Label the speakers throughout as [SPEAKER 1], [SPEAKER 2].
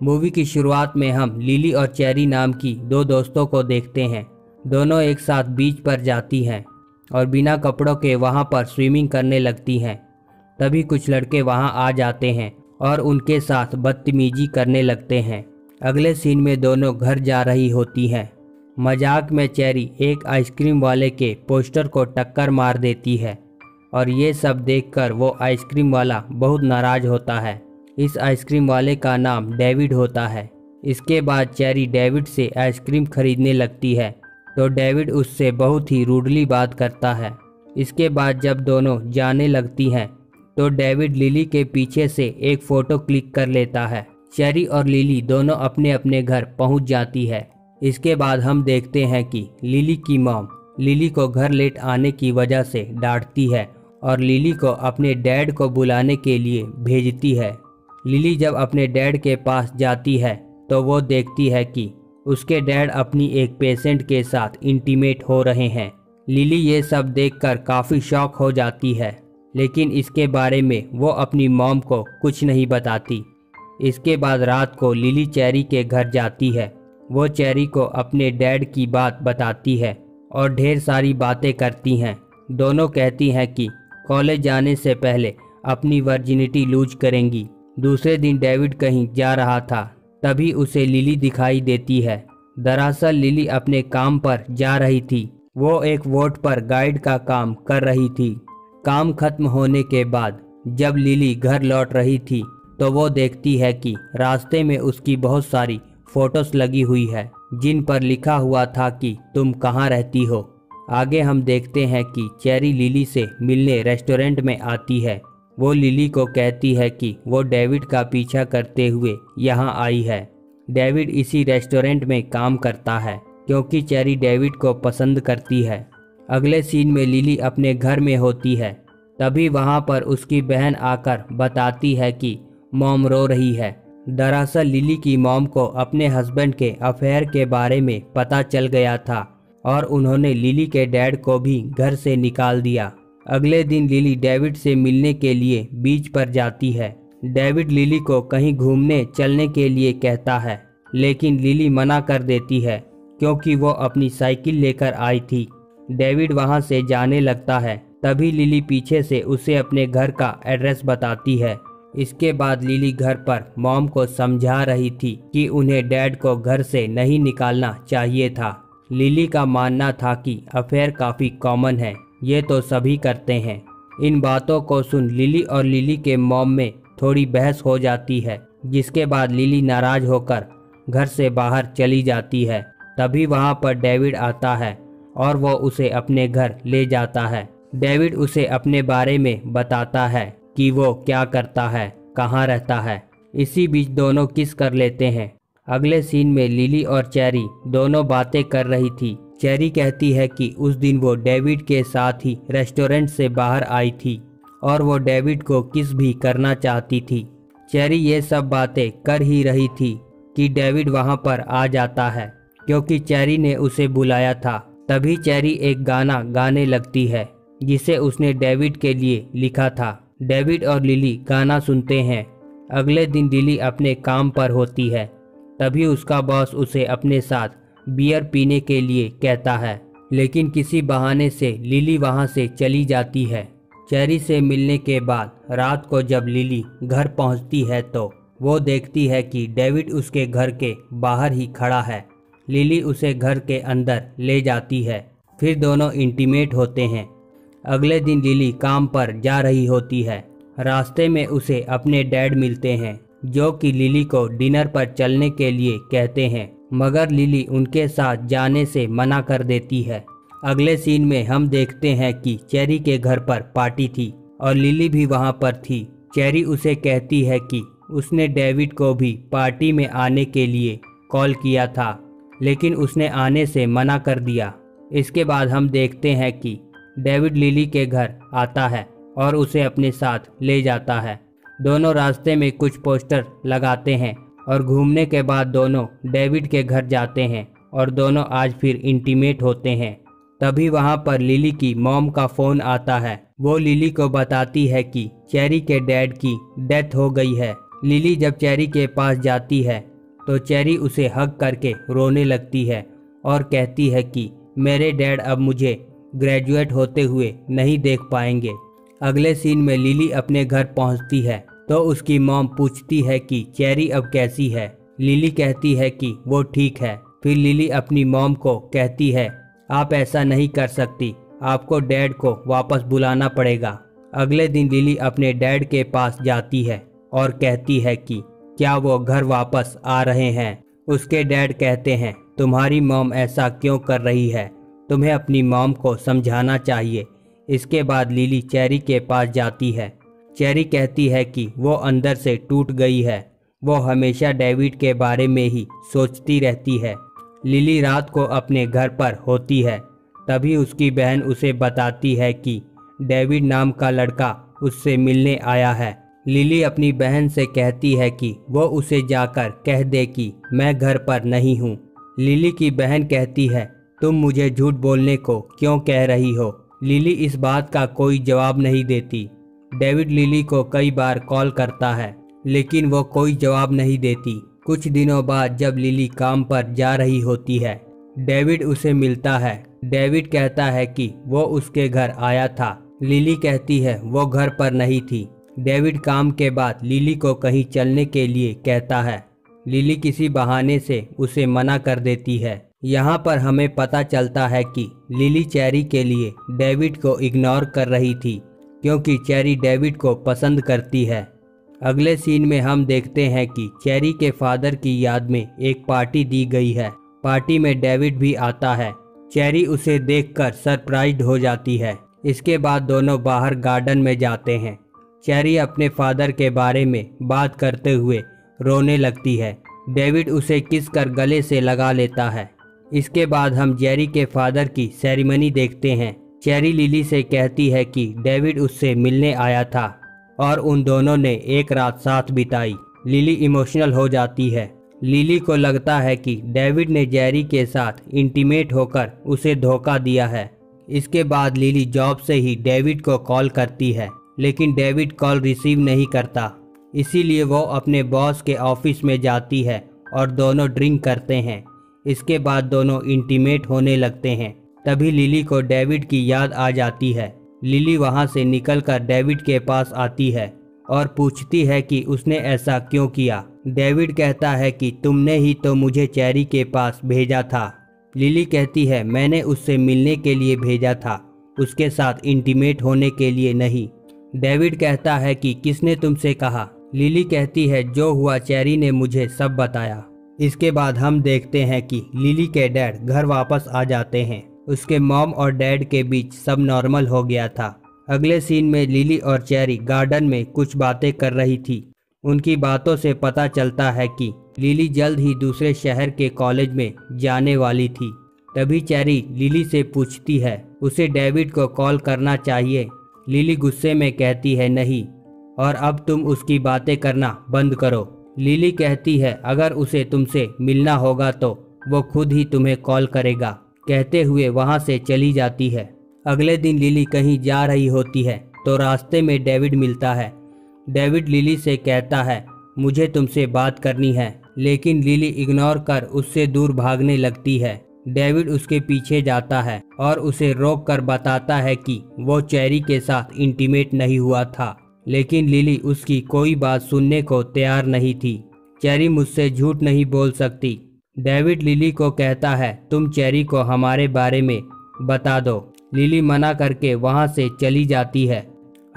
[SPEAKER 1] Movie की शुरुआत में हम लिली और चेरी नाम की दो दोस्तों को देखते हैं। दोनों एक साथ बीच पर जाती हैं और बिना कपड़ों के वहां पर स्विमिंग करने लगती हैं। तभी कुछ लड़के वहां आ जाते हैं और उनके साथ बदतमीजी करने लगते हैं। अगले सीन में दोनों घर जा रही होती हैं। मजाक में चेरी एक आइसक्रीम वाले के पोस्टर को टक्कर मार देती है और ये सब देखकर वो आइसक्रीम वाला बहुत नाराज होता है। इस आइसक्रीम वाले का नाम डेविड होता है। इसके बाद चेरी डेविड से आइसक्रीम खरीदने लगती है तो डेविड उससे बहुत ही रूडली बात करता है। इसके बाद जब दोनों जाने लगती हैं तो डेविड लिली के पीछे से एक फ़ोटो क्लिक कर लेता है। चेरी और लिली दोनों अपने अपने घर पहुंच जाती है। इसके बाद हम देखते हैं कि लिली की मॉम लिली को घर लेट आने की वजह से डांटती है और लिली को अपने डैड को बुलाने के लिए भेजती है। लिली जब अपने डैड के पास जाती है तो वो देखती है कि उसके डैड अपनी एक पेशेंट के साथ इंटीमेट हो रहे हैं। लिली ये सब देखकर काफ़ी शॉक हो जाती है, लेकिन इसके बारे में वो अपनी मॉम को कुछ नहीं बताती। इसके बाद रात को लिली चेरी के घर जाती है। वो चेरी को अपने डैड की बात बताती है और ढेर सारी बातें करती हैं। दोनों कहती हैं कि कॉलेज जाने से पहले अपनी वर्जिनिटी लूज करेंगी। दूसरे दिन डेविड कहीं जा रहा था, तभी उसे लिली दिखाई देती है। दरअसल लिली अपने काम पर जा रही थी। वो एक वोट पर गाइड का काम कर रही थी। काम खत्म होने के बाद जब लिली घर लौट रही थी तो वो देखती है कि रास्ते में उसकी बहुत सारी फोटोज लगी हुई है जिन पर लिखा हुआ था कि तुम कहाँ रहती हो। आगे हम देखते हैं कि चेरी लिली से मिलने रेस्टोरेंट में आती है। वो लिली को कहती है कि वो डेविड का पीछा करते हुए यहाँ आई है। डेविड इसी रेस्टोरेंट में काम करता है क्योंकि चेरी डेविड को पसंद करती है। अगले सीन में लिली अपने घर में होती है। तभी वहाँ पर उसकी बहन आकर बताती है कि मॉम रो रही है। दरअसल लिली की मॉम को अपने हस्बैंड के अफेयर के बारे में पता चल गया था और उन्होंने लिली के डैड को भी घर से निकाल दिया। अगले दिन लिली डेविड से मिलने के लिए बीच पर जाती है। डेविड लिली को कहीं घूमने चलने के लिए कहता है, लेकिन लिली मना कर देती है क्योंकि वो अपनी साइकिल लेकर आई थी। डेविड वहां से जाने लगता है। तभी लिली पीछे से उसे अपने घर का एड्रेस बताती है। इसके बाद लिली घर पर मॉम को समझा रही थी कि उन्हें डैड को घर से नहीं निकालना चाहिए था। लिली का मानना था कि अफेयर काफ़ी कॉमन है, ये तो सभी करते हैं। इन बातों को सुन लिली और लिली के मॉम में थोड़ी बहस हो जाती है, जिसके बाद लिली नाराज होकर घर से बाहर चली जाती है। तभी वहां पर डेविड आता है और वो उसे अपने घर ले जाता है। डेविड उसे अपने बारे में बताता है कि वो क्या करता है, कहाँ रहता है। इसी बीच दोनों किस कर लेते हैं। अगले सीन में लिली और चेरी दोनों बातें कर रही थी। चेरी कहती है कि उस दिन वो डेविड के साथ ही रेस्टोरेंट से बाहर आई थी और वो डेविड को किस भी करना चाहती थी। चेरी ये सब बातें कर ही रही थी कि डेविड वहाँ पर आ जाता है क्योंकि चेरी ने उसे बुलाया था। तभी चेरी एक गाना गाने लगती है जिसे उसने डेविड के लिए लिखा था। डेविड और लिली गाना सुनते हैं। अगले दिन लिली अपने काम पर होती है। तभी उसका बॉस उसे अपने साथ बियर पीने के लिए कहता है, लेकिन किसी बहाने से लिली वहां से चली जाती है। चेरी से मिलने के बाद रात को जब लिली घर पहुंचती है तो वो देखती है कि डेविड उसके घर के बाहर ही खड़ा है। लिली उसे घर के अंदर ले जाती है। फिर दोनों इंटीमेट होते हैं। अगले दिन लिली काम पर जा रही होती है। रास्ते में उसे अपने डैड मिलते हैं जो कि लिली को डिनर पर चलने के लिए कहते हैं, मगर लिली उनके साथ जाने से मना कर देती है। अगले सीन में हम देखते हैं कि चेरी के घर पर पार्टी थी और लिली भी वहां पर थी। चेरी उसे कहती है कि उसने डेविड को भी पार्टी में आने के लिए कॉल किया था, लेकिन उसने आने से मना कर दिया। इसके बाद हम देखते हैं कि डेविड लिली के घर आता है और उसे अपने साथ ले जाता है। दोनों रास्ते में कुछ पोस्टर लगाते हैं और घूमने के बाद दोनों डेविड के घर जाते हैं और दोनों आज फिर इंटीमेट होते हैं। तभी वहां पर लिली की मॉम का फ़ोन आता है। वो लिली को बताती है कि चेरी के डैड की डेथ हो गई है। लिली जब चेरी के पास जाती है तो चेरी उसे हग करके रोने लगती है और कहती है कि मेरे डैड अब मुझे ग्रेजुएट होते हुए नहीं देख पाएंगे। अगले सीन में लिली अपने घर पहुंचती है तो उसकी मॉम पूछती है कि चेरी अब कैसी है। लिली कहती है कि वो ठीक है। फिर लिली अपनी मॉम को कहती है आप ऐसा नहीं कर सकती, आपको डैड को वापस बुलाना पड़ेगा। अगले दिन लिली अपने डैड के पास जाती है और कहती है कि क्या वो घर वापस आ रहे हैं। उसके डैड कहते हैं तुम्हारी मॉम ऐसा क्यों कर रही है, तुम्हें अपनी मॉम को समझाना चाहिए। इसके बाद लिली चेरी के पास जाती है। चेरी कहती है कि वो अंदर से टूट गई है, वो हमेशा डेविड के बारे में ही सोचती रहती है। लिली रात को अपने घर पर होती है, तभी उसकी बहन उसे बताती है कि डेविड नाम का लड़का उससे मिलने आया है। लिली अपनी बहन से कहती है कि वो उसे जाकर कह दे कि मैं घर पर नहीं हूँ। लिली की बहन कहती है तुम मुझे झूठ बोलने को क्यों कह रही हो। लिली इस बात का कोई जवाब नहीं देती। डेविड लिली को कई बार कॉल करता है लेकिन वो कोई जवाब नहीं देती। कुछ दिनों बाद जब लिली काम पर जा रही होती है, डेविड उसे मिलता है। डेविड कहता है कि वो उसके घर आया था। लिली कहती है वो घर पर नहीं थी। डेविड काम के बाद लिली को कहीं चलने के लिए कहता है। लिली किसी बहाने से उसे मना कर देती है। यहाँ पर हमें पता चलता है कि लिली चेरी के लिए डेविड को इग्नोर कर रही थी क्योंकि चेरी डेविड को पसंद करती है। अगले सीन में हम देखते हैं कि चेरी के फादर की याद में एक पार्टी दी गई है। पार्टी में डेविड भी आता है। चेरी उसे देखकर सरप्राइज्ड हो जाती है। इसके बाद दोनों बाहर गार्डन में जाते हैं। चेरी अपने फादर के बारे में बात करते हुए रोने लगती है। डेविड उसे किस कर गले से लगा लेता है। इसके बाद हम जेरी के फादर की सेरेमनी देखते हैं। चेरी लिली से कहती है कि डेविड उससे मिलने आया था और उन दोनों ने एक रात साथ बिताई। लिली इमोशनल हो जाती है। लिली को लगता है कि डेविड ने जेरी के साथ इंटीमेट होकर उसे धोखा दिया है। इसके बाद लिली जॉब से ही डेविड को कॉल करती है लेकिन डेविड कॉल रिसीव नहीं करता। इसीलिए वो अपने बॉस के ऑफिस में जाती है और दोनों ड्रिंक करते हैं। इसके बाद दोनों इंटीमेट होने लगते हैं। तभी लिली को डेविड की याद आ जाती है। लिली वहां से निकलकर डेविड के पास आती है और पूछती है कि उसने ऐसा क्यों किया। डेविड कहता है कि तुमने ही तो मुझे चेरी के पास भेजा था। लिली कहती है मैंने उससे मिलने के लिए भेजा था, उसके साथ इंटीमेट होने के लिए नहीं। डेविड कहता है कि किसने तुमसे कहा। लिली कहती है जो हुआ चेरी ने मुझे सब बताया। इसके बाद हम देखते हैं कि लिली के डैड घर वापस आ जाते हैं। उसके मॉम और डैड के बीच सब नॉर्मल हो गया था। अगले सीन में लिली और चेरी गार्डन में कुछ बातें कर रही थी। उनकी बातों से पता चलता है कि लिली जल्द ही दूसरे शहर के कॉलेज में जाने वाली थी। तभी चेरी लिली से पूछती है उसे डेविड को कॉल करना चाहिए। लिली गुस्से में कहती है नहीं, और अब तुम उसकी बातें करना बंद करो। लिली कहती है अगर उसे तुमसे मिलना होगा तो वो खुद ही तुम्हें कॉल करेगा। कहते हुए वहां से चली जाती है। अगले दिन लिली कहीं जा रही होती है तो रास्ते में डेविड मिलता है। डेविड लिली से कहता है मुझे तुमसे बात करनी है, लेकिन लिली इग्नोर कर उससे दूर भागने लगती है। डेविड उसके पीछे जाता है और उसे रोक कर बताता है कि वो चेरी के साथ इंटीमेट नहीं हुआ था, लेकिन लिली उसकी कोई बात सुनने को तैयार नहीं थी। चेरी मुझसे झूठ नहीं बोल सकती। डेविड लिली को कहता है तुम चेरी को हमारे बारे में बता दो। लिली मना करके वहां से चली जाती है।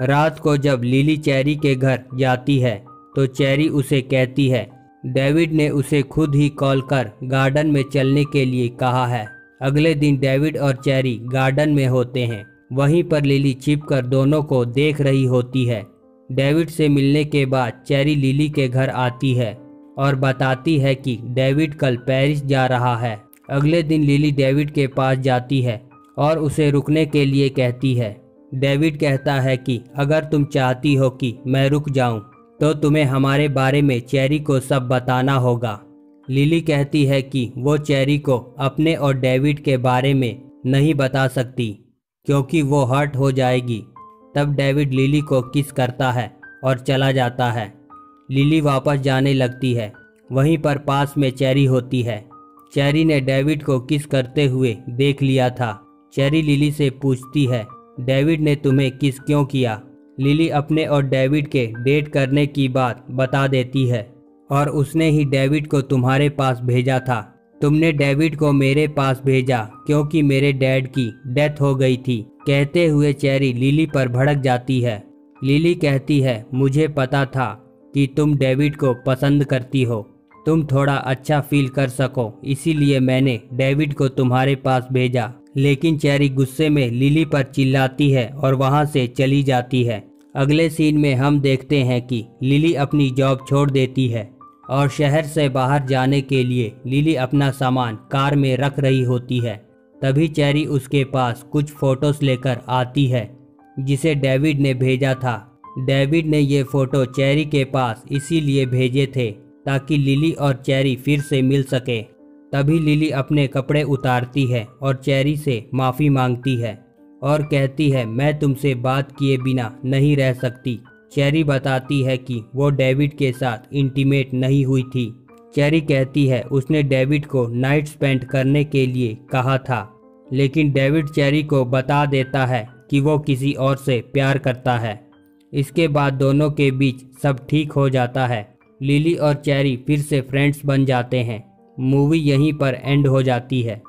[SPEAKER 1] रात को जब लिली चेरी के घर जाती है तो चेरी उसे कहती है डेविड ने उसे खुद ही कॉल कर गार्डन में चलने के लिए कहा है। अगले दिन डेविड और चेरी गार्डन में होते हैं। वहीं पर लिली छिपकर दोनों को देख रही होती है। डेविड से मिलने के बाद चेरी लिली के घर आती है और बताती है कि डेविड कल पेरिस जा रहा है। अगले दिन लिली डेविड के पास जाती है और उसे रुकने के लिए कहती है। डेविड कहता है कि अगर तुम चाहती हो कि मैं रुक जाऊं तो तुम्हें हमारे बारे में चेरी को सब बताना होगा। लिली कहती है कि वो चेरी को अपने और डेविड के बारे में नहीं बता सकती क्योंकि वो हर्ट हो जाएगी। तब डेविड लिली को किस करता है और चला जाता है। लिली वापस जाने लगती है। वहीं पर पास में चेरी होती है। चेरी ने डेविड को किस करते हुए देख लिया था। चेरी लिली से पूछती है, डेविड ने तुम्हें किस क्यों किया। लिली अपने और डेविड के डेट करने की बात बता देती है और उसने ही डेविड को तुम्हारे पास भेजा था। तुमने डेविड को मेरे पास भेजा क्योंकि मेरे डैड की डेथ हो गई थी। कहते हुए चेरी लिली पर भड़क जाती है। लिली कहती है, मुझे पता था कि तुम डेविड को पसंद करती हो। तुम थोड़ा अच्छा फील कर सको इसीलिए मैंने डेविड को तुम्हारे पास भेजा। लेकिन चेरी गुस्से में लिली पर चिल्लाती है और वहां से चली जाती है। अगले सीन में हम देखते हैं कि लिली अपनी जॉब छोड़ देती है और शहर से बाहर जाने के लिए लिली अपना सामान कार में रख रही होती है। तभी चेरी उसके पास कुछ फोटोज लेकर आती है जिसे डेविड ने भेजा था। डेविड ने ये फ़ोटो चेरी के पास इसीलिए भेजे थे ताकि लिली और चेरी फिर से मिल सके। तभी लिली अपने कपड़े उतारती है और चेरी से माफ़ी मांगती है और कहती है, मैं तुमसे बात किए बिना नहीं रह सकती। चेरी बताती है कि वो डेविड के साथ इंटीमेट नहीं हुई थी। चेरी कहती है उसने डेविड को नाइट स्पेंड करने के लिए कहा था, लेकिन डेविड चेरी को बता देता है कि वो किसी और से प्यार करता है। इसके बाद दोनों के बीच सब ठीक हो जाता है। लिली और चेरी फिर से फ्रेंड्स बन जाते हैं। मूवी यहीं पर एंड हो जाती है।